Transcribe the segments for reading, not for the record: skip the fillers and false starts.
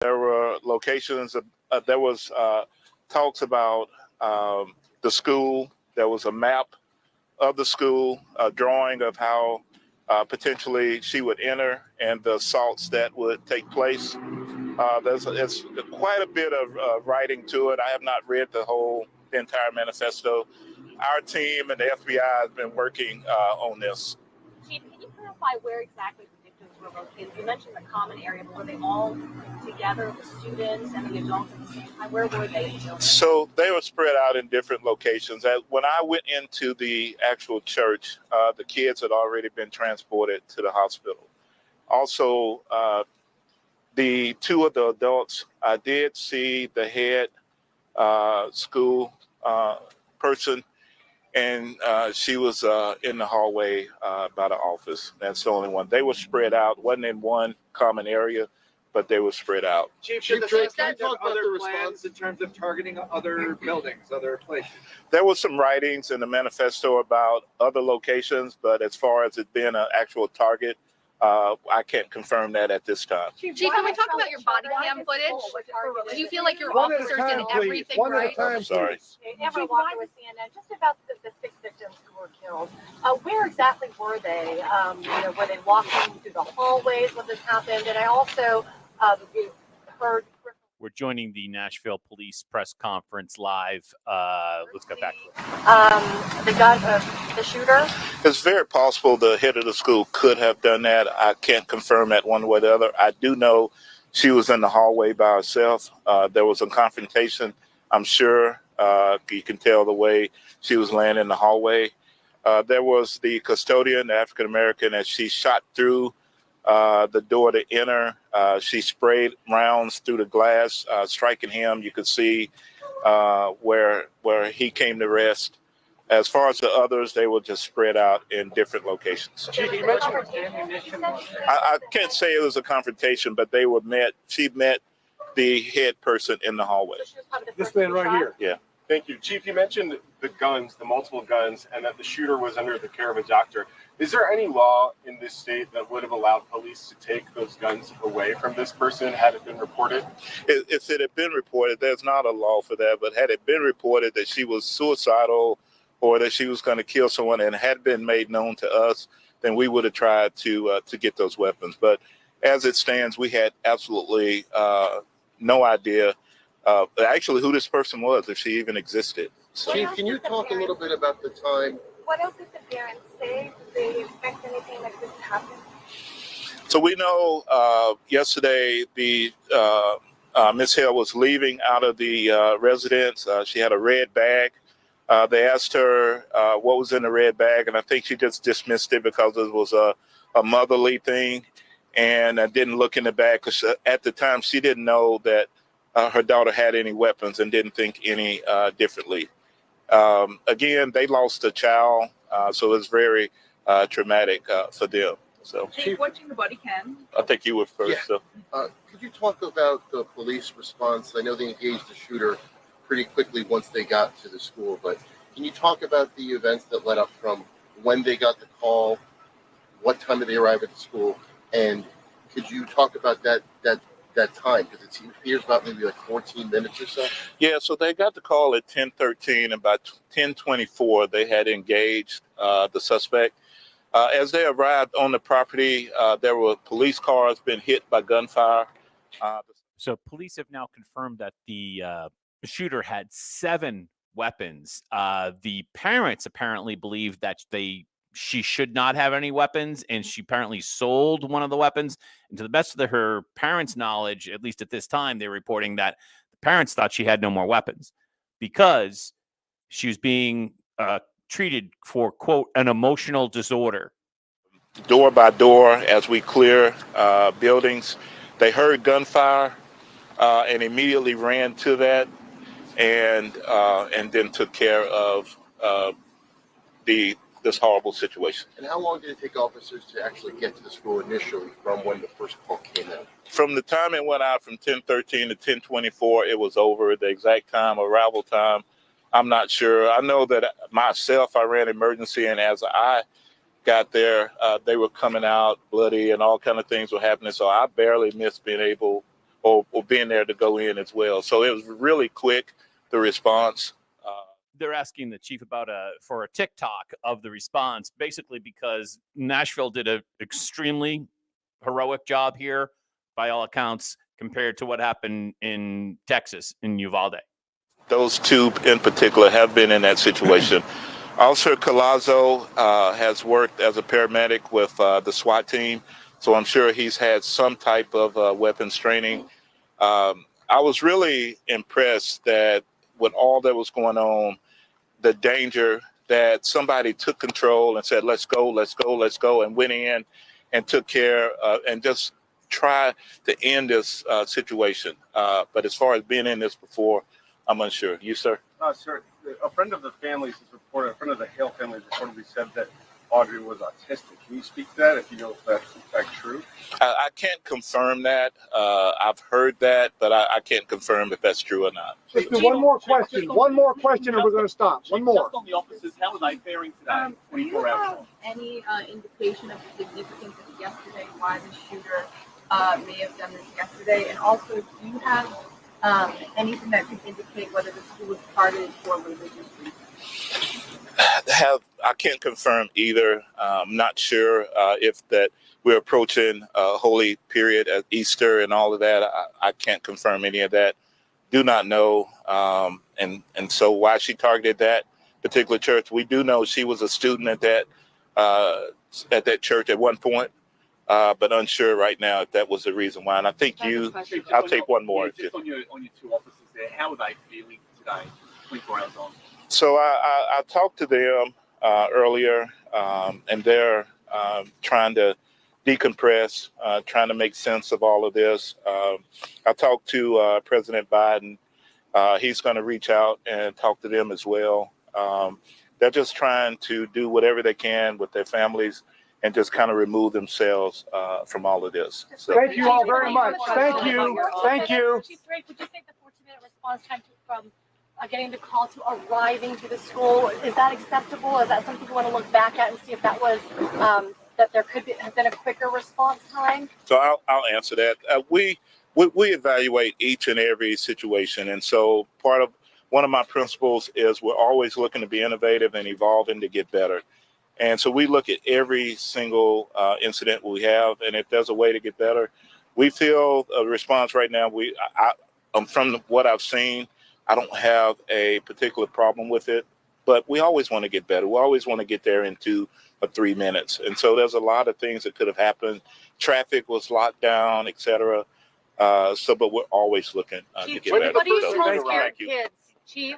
There were locations. There was talks about the school. There was a map of the school, a drawing of how potentially she would enter and the assaults that would take place. It's quite a bit of writing to it. I have not read the entire manifesto. Our team and the FBI has been working on this. Chief, can you clarify where exactly the victims were located? You mentioned the common area, but were they all together, the students and the adults at the same time? Where were they? So they were spread out in different locations. When I went into the actual church, the kids had already been transported to the hospital. Also, the two of the adults, I did see the head school person, and she was in the hallway by the office. That's the only one. They were spread out, wasn't in one common area, but they were spread out. Chief, can you talk about the plans in terms of targeting other buildings, other places? There was some writings in the manifesto about other locations, but as far as it being an actual target, I can't confirm that at this time. Chief, can we talk about your body cam footage? Do you feel like your officers did everything right? I'm sorry. Amber Walker with CNN. Just about the 6 victims who were killed. Where exactly were they? Were they walking through the hallways when this happened? And I also heard. We're joining the Nashville Police press conference live. Let's get back to it. The shooter? It's very possible the head of the school could have done that. I can't confirm that one way or the other. I do know she was in the hallway by herself. There was a confrontation. I'm sure you can tell the way she was laying in the hallway. There was the custodian, the African-American, as she shot through the door to enter. She sprayed rounds through the glass, striking him. You could see where he came to rest. As far as the others, they were just spread out in different locations. You mentioned ammunition. I can't say it was a confrontation, but they were met. She met the head person in the hallway. This man right here. Yeah. Thank you. Chief, you mentioned the guns, the multiple guns, and that the shooter was under the care of a doctor. Is there any law in this state that would have allowed police to take those guns away from this person had it been reported? If it had been reported, there's not a law for that, but had it been reported that she was suicidal or that she was going to kill someone and had been made known to us, then we would have tried to get those weapons. But as it stands, we had absolutely no idea actually who this person was, if she even existed. So. Chief, can you talk a little bit about the time? What else did the parents say? Did they expect anything like this to happen? So we know yesterday the Miss Hill was leaving out of the residence. She had a red bag. They asked her what was in the red bag, and I think she just dismissed it because it was a motherly thing, and didn't look in the bag because at the time she didn't know that her daughter had any weapons and didn't think any differently. Again, they lost a child, so it's very traumatic for them. So, Chief, watching the body cam. I think you were first. Yeah. So. Could you talk about the police response? I know they engaged the shooter pretty quickly once they got to the school, but can you talk about the events that led up from when they got the call, what time did they arrive at the school, and could you talk about that time, because it appears about maybe like 14 minutes or so? Yeah, so they got the call at 10:13, and by 10:24 they had engaged the suspect. As they arrived on the property, there were police cars been hit by gunfire. So police have now confirmed that the shooter had 7 weapons. The parents apparently believe that she should not have any weapons, and she apparently sold one of the weapons. And to the best of her parents' knowledge, at least at this time, they're reporting that the parents thought she had no more weapons because she was being treated for, quote, an emotional disorder. Door by door, as we clear buildings, they heard gunfire and immediately ran to that, and then took care of this horrible situation. And how long did it take officers to actually get to the school initially from when the first call came in? From the time it went out from 10:13 to 10:24, it was over. The exact time, arrival time, I'm not sure. I know that myself, I ran emergency, and as I got there, they were coming out bloody and all kind of things were happening. So I barely missed being able or being there to go in as well. So it was really quick, the response. They're asking the chief about for a TikTok of the response, basically because Nashville did an extremely heroic job here, by all accounts, compared to what happened in Texas, in Uvalde. Those two in particular have been in that situation. Officer Collazo has worked as a paramedic with the SWAT team, so I'm sure he's had some type of weapons training. I was really impressed that with all that was going on, the danger, that somebody took control and said, let's go, let's go, let's go, and went in and took care and just try to end this situation. But as far as being in this before, I'm unsure. You, sir? Sir, a friend of the family's has reported, a friend of the Hale family has reportedly said that Audrey was autistic. Can you speak to that, if you know if that's in fact true? I can't confirm that. I've heard that, but I can't confirm if that's true or not. Let's do one more question. One more question, and we're going to stop. One more. Just on the officers, how are they faring today? Do you have any indication of the significance of yesterday, why the shooter may have done this yesterday? And also, do you have anything that could indicate whether the school was targeted for religious reasons? I can't confirm either. I'm not sure if that we're approaching a holy period at Easter and all of that. I can't confirm any of that. Do not know. And so why she targeted that particular church, we do know she was a student at that church at one point, but unsure right now if that was the reason why. And I think I'll take one more. Just on your two officers there, how are they feeling today, 24 hours on? So I talked to them earlier, and they're trying to decompress, trying to make sense of all of this. I talked to President Biden. He's going to reach out and talk to them as well. They're just trying to do whatever they can with their families and just kind of remove themselves from all of this. So, Thank you all very much. Thank you. Thank you. Chief Drake, would you think the 14-minute response time from getting the call to arriving to the school, is that acceptable? Is that something you want to look back at and see if that was that there could have been a quicker response time? So I'll answer that. We evaluate each and every situation, and so one of my principles is we're always looking to be innovative and evolving to get better. And so we look at every single incident we have, and if there's a way to get better, we feel a response right now. From what I've seen, I don't have a particular problem with it, but we always want to get better. We always want to get there in 2 or 3 minutes. And so there's a lot of things that could have happened. Traffic was locked down, et cetera. But we're always looking to get better. What do you So, tell scared thank you. kids, Chief?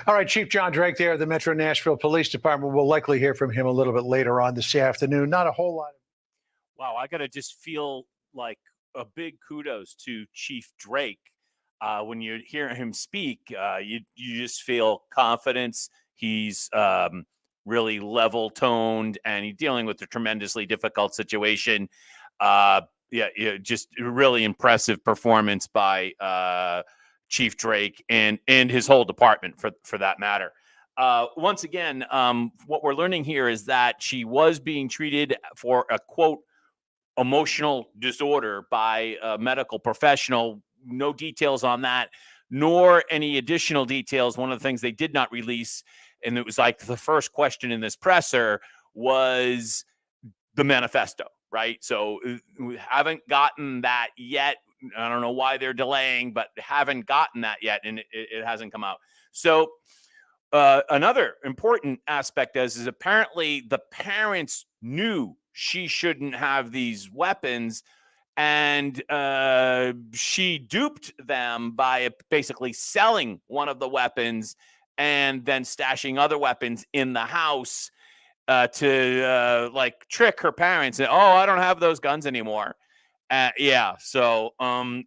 All right, Chief John Drake there of the Metro Nashville Police Department. We'll likely hear from him a little bit later on this afternoon. Not a whole lot. Wow, I got to just feel like a big kudos to Chief Drake. When you hear him speak, you just feel confidence. He's really level toned, and he's dealing with a tremendously difficult situation. Just a really impressive performance by Chief Drake and his whole department for that matter. Once again, what we're learning here is that she was being treated for a quote emotional disorder by a medical professional. No details on that, nor any additional details. One of the things they did not release, and it was like the first question in this presser, was the manifesto, right? So we haven't gotten that yet. I don't know why they're delaying, but haven't gotten that yet, and it hasn't come out. So another important aspect is apparently the parents knew she shouldn't have these weapons, and she duped them by basically selling one of the weapons and then stashing other weapons in the house to trick her parents. And, I don't have those guns anymore. So and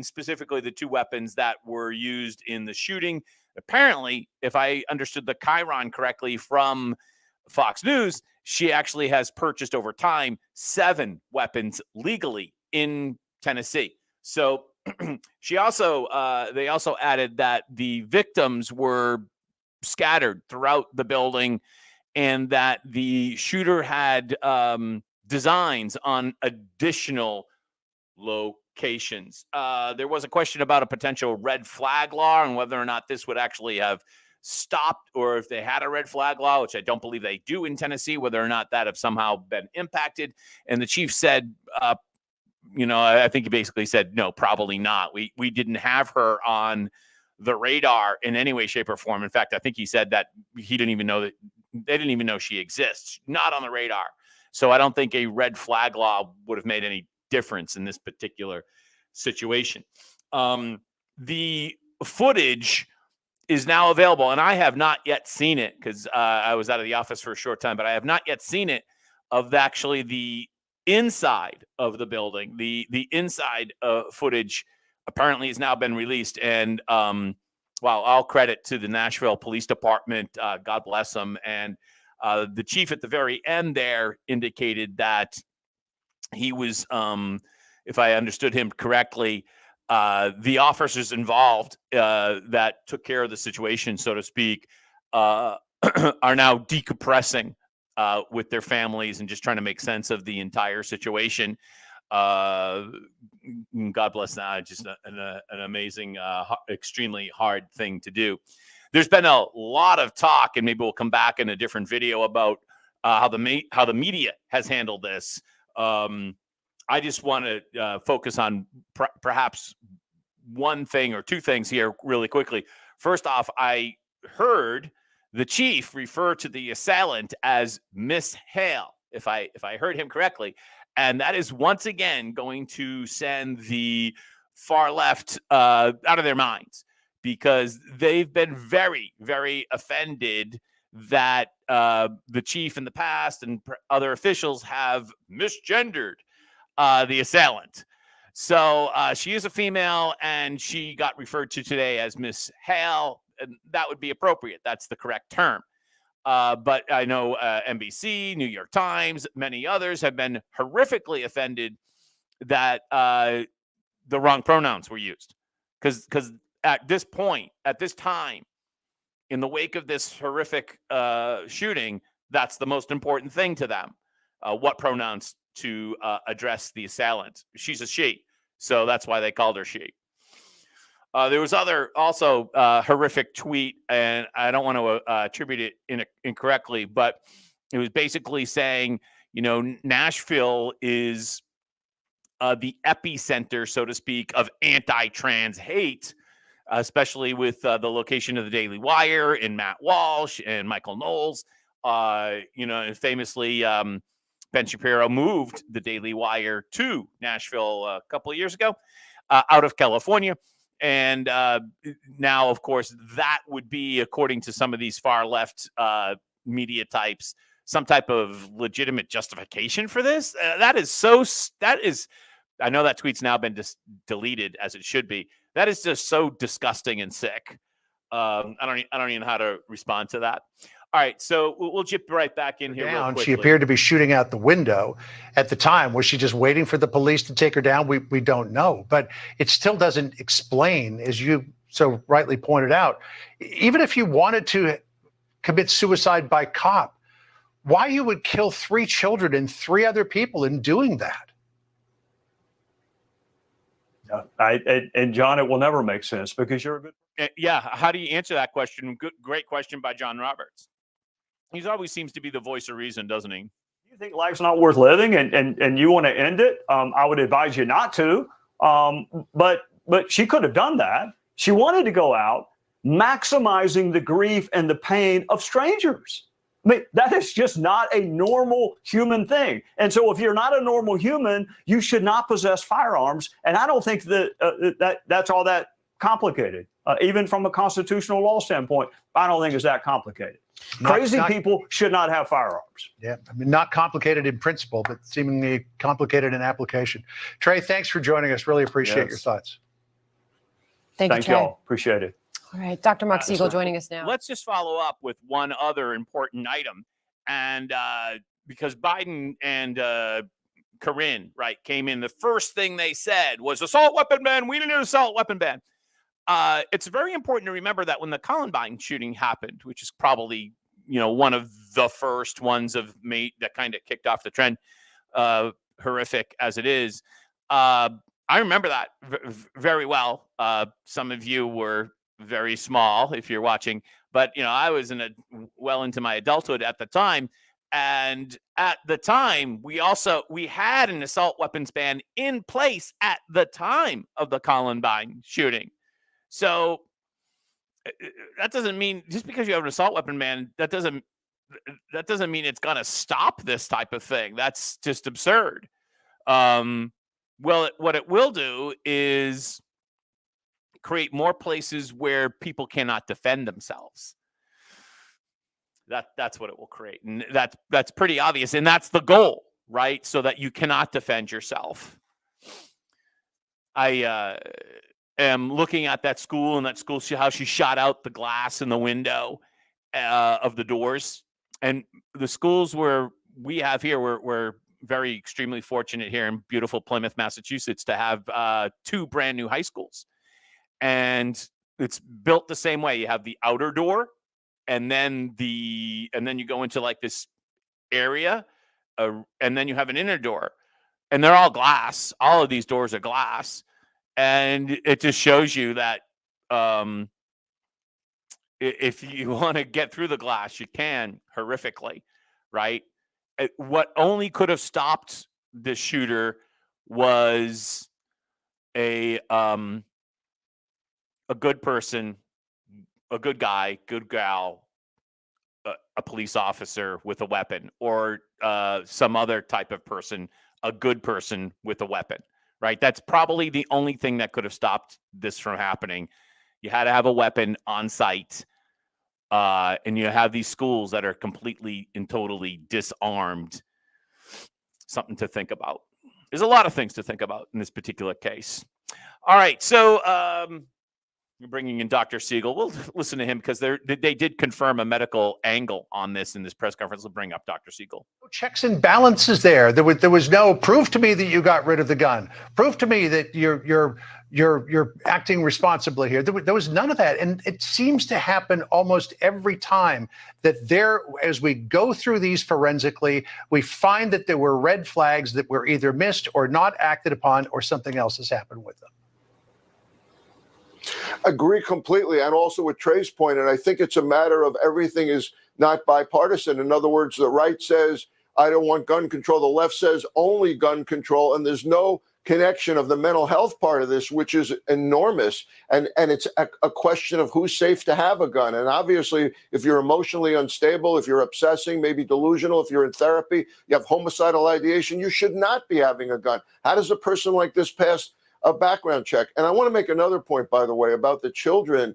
specifically the 2 weapons that were used in the shooting. Apparently, if I understood the Chiron correctly from Fox News, she actually has purchased over time 7 weapons legally in Tennessee. So they also added that the victims were scattered throughout the building, and that the shooter had designs on additional locations. There was a question about a potential red flag law and whether or not this would actually have stopped, or if they had a red flag law, which I don't believe they do in Tennessee, whether or not that have somehow been impacted. And the chief said, I think he basically said, no, probably not. We didn't have her on the radar in any way, shape, or form. In fact, I think he said that he didn't even know that they didn't even know she exists, not on the radar. So I don't think a red flag law would have made any difference in this particular situation. The footage is now available, and I have not yet seen it because I was out of the office for a short time, but I have not yet seen it of actually the inside of the building. The inside footage apparently has now been released, and all credit to the Nashville Police Department. God bless them. And the chief at the very end there indicated that he was, if I understood him correctly, the officers involved that took care of the situation, so to speak, are now decompressing with their families and just trying to make sense of the entire situation. God bless that. Just an amazing, extremely hard thing to do. There's been a lot of talk, and maybe we'll come back in a different video about how the media has handled this. I just want to focus on perhaps one thing or two things here really quickly. First off, I heard the chief refer to the assailant as Miss Hale, if I heard him correctly. And that is once again going to send the far left out of their minds, because they've been very, very offended that the chief in the past and other officials have misgendered the assailant. So she is a female, and she got referred to today as Miss Hale, and that would be appropriate. That's the correct term. But I know NBC, New York Times, many others have been horrifically offended that the wrong pronouns were used. Because at this point, at this time, in the wake of this horrific shooting, that's the most important thing to them. What pronouns to address the assailant. She's a she, so that's why they called her she. There was also horrific tweet, and I don't want to attribute it incorrectly, but it was basically saying, Nashville is the epicenter, so to speak, of anti-trans hate, especially with the location of the Daily Wire and Matt Walsh and Michael Knowles. And famously, Ben Shapiro moved the Daily Wire to Nashville a couple of years ago out of California. And now, of course, that would be, according to some of these far left media types, some type of legitimate justification for this. That is, I know that tweet's now been deleted, as it should be. That is just so disgusting and sick. I don't even know how to respond to that. All right, so we'll jump right back in here. Real quickly. She appeared to be shooting out the window at the time. Was she just waiting for the police to take her down? We don't know, but it still doesn't explain, as you so rightly pointed out, even if you wanted to commit suicide by cop, why you would kill 3 children and 3 other people in doing that. And John, it will never make sense because you're a good. Yeah, how do you answer that question? Great question by John Roberts. He always seems to be the voice of reason, doesn't he? You think life's not worth living and you want to end it? I would advise you not to. But she could have done that. She wanted to go out, maximizing the grief and the pain of strangers. I mean, that is just not a normal human thing. And so if you're not a normal human, you should not possess firearms. And I don't think that's all that complicated. Even from a constitutional law standpoint, I don't think it's that complicated. Crazy people should not have firearms. Yeah, I mean, not complicated in principle, but seemingly complicated in application. Trey, thanks for joining us. Really appreciate your thoughts. Thank you, Trey. Y'all. Appreciate it. All right, Dr. Mark Siegel joining us now. Let's just follow up with one other important item. And because Biden and Corinne, came in, the first thing they said was assault weapon ban. We need an assault weapon ban. It's very important to remember that when the Columbine shooting happened, which is probably, one of the first ones that kind of kicked off the trend, horrific as it is, I remember that very well. Some of you were very small if you're watching, but I was well into my adulthood at the time. And at the time, we had an assault weapons ban in place at the time of the Columbine shooting. So that doesn't mean just because you have an assault weapon ban, that doesn't mean it's going to stop this type of thing. That's just absurd. Well, what it will do is create more places where people cannot defend themselves. That's what it will create, and that's pretty obvious, and that's the goal, right? So that you cannot defend yourself. I am looking at that school, and that school, how she shot out the glass in the window of the doors, and the schools where we have here, we're very extremely fortunate here in beautiful Plymouth, Massachusetts, to have 2 brand new high schools, and it's built the same way. You have the outer door, and then you go into like this area, and then you have an inner door, and they're all glass. All of these doors are glass, and it just shows you that if you want to get through the glass, you can horrifically, right? What only could have stopped the shooter was a good person, a good guy, good gal, a police officer with a weapon, or some other type of person, a good person with a weapon, right? That's probably the only thing that could have stopped this from happening. You had to have a weapon on site, and you have these schools that are completely and totally disarmed. Something to think about. There's a lot of things to think about in this particular case. All right, so we're bringing in Dr. Siegel. We'll listen to him because they did confirm a medical angle on this in this press conference. We'll bring up Dr. Siegel. Checks and balances there. There was no proof to me that you got rid of the gun. Proof to me that you're acting responsibly here. There was none of that, and it seems to happen almost every time that as we go through these forensically, we find that there were red flags that were either missed or not acted upon, or something else has happened with them. Agree completely. And also with Trey's point, and I think it's a matter of everything is not bipartisan. In other words, the right says, I don't want gun control. The left says only gun control. And there's no connection of the mental health part of this, which is enormous. And it's a question of who's safe to have a gun. And obviously, if you're emotionally unstable, if you're obsessing, maybe delusional, if you're in therapy, you have homicidal ideation, you should not be having a gun. How does a person like this pass a background check? And I want to make another point, by the way, about the children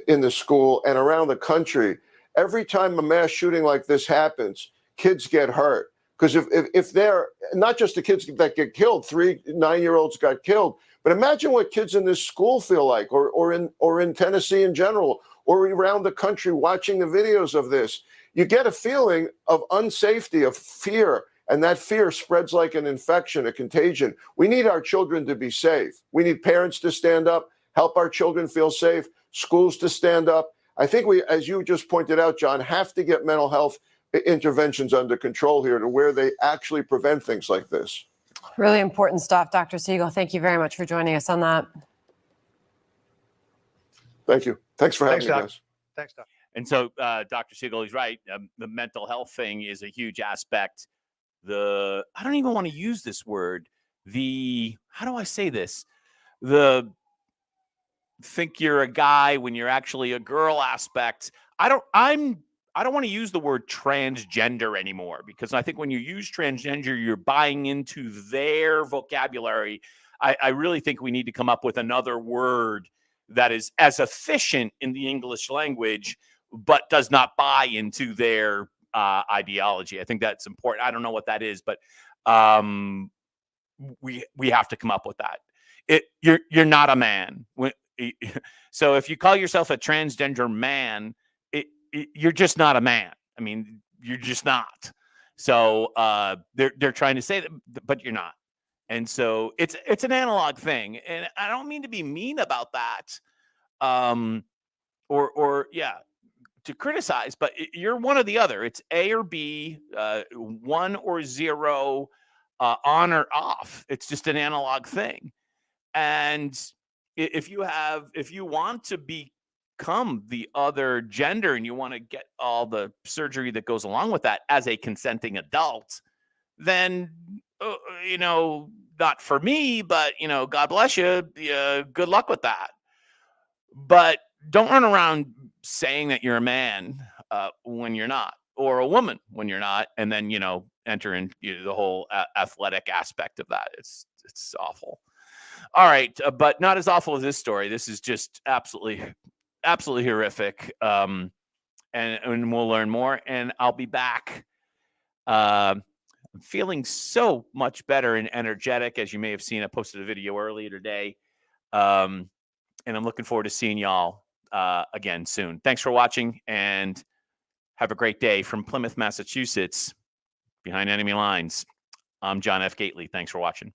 in the school and around the country. Every time a mass shooting like this happens, kids get hurt. Because if they're not just the kids that get killed, 3 9-year-olds got killed, but imagine what kids in this school feel like, or in Tennessee in general, or around the country watching the videos of this. You get a feeling of unsafety, of fear. And that fear spreads like an infection, a contagion. We need our children to be safe. We need parents to stand up, help our children feel safe, schools to stand up. I think we, as you just pointed out, John, have to get mental health interventions under control here to where they actually prevent things like this. Really important stuff, Dr. Siegel. Thank you very much for joining us on that. Thank you. Thanks for having me, guys. Thanks, Doc. And so Dr. Siegel is right. The mental health thing is a huge aspect. I don't even want to use this word. How do I say this? Think you're a guy when you're actually a girl aspect. I don't want to use the word transgender anymore, because I think when you use transgender, you're buying into their vocabulary. I really think we need to come up with another word that is as efficient in the English language, but does not buy into their ideology. I think that's important. I don't know what that is, but we have to come up with that. You're not a man. So if you call yourself a transgender man, you're just not a man. I mean, you're just not. So they're trying to say that, but you're not. And so it's an analog thing, and I don't mean to be mean about that, or to criticize, but you're one or the other. It's A or B, 1 or 0. on or off. It's just an analog thing. And if you want to become the other gender and you want to get all the surgery that goes along with that as a consenting adult, then, not for me, but, God bless you. Good luck with that. But don't run around saying that you're a man when you're not, or a woman when you're not, and then, enter in the whole athletic aspect of that. It's awful. All right, but not as awful as this story. This is just absolutely horrific. And we'll learn more, and I'll be back. I'm feeling so much better and energetic. As you may have seen, I posted a video earlier today. And I'm looking forward to seeing y'all again soon. Thanks for watching, and have a great day from Plymouth, Massachusetts, behind enemy lines. I'm John F. Gately. Thanks for watching.